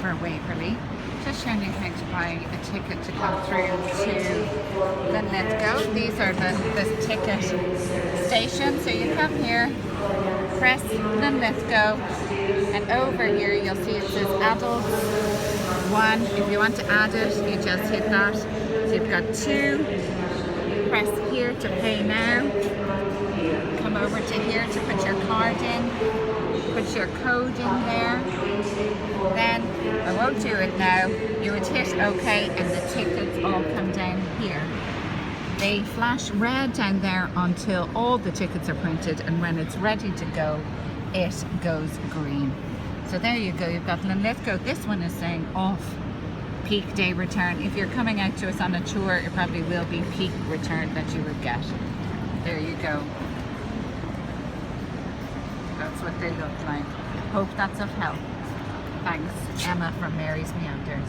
for Waverley, just showing you how to buy a ticket to come through to Linlithgow. These are the ticket stations. So you come here, press Linlithgow, and over here you'll see it says adults 1. If you want to add it, you just hit that. So you've got 2, press here to pay now, come over to here to put your card in, put your code in there. Then, I won't do it now, you would hit OK and the tickets all come down here. They flash red down there until all the tickets are printed, and when it's ready to go, it goes green. So there you go, you've got Linlithgow. This one is saying off peak day return. If you're coming out to us on a tour, it probably will be peak return that you would get. There you go. That's what they look like. Hope that's of help. Thanks, Emma from Mary's Meanders.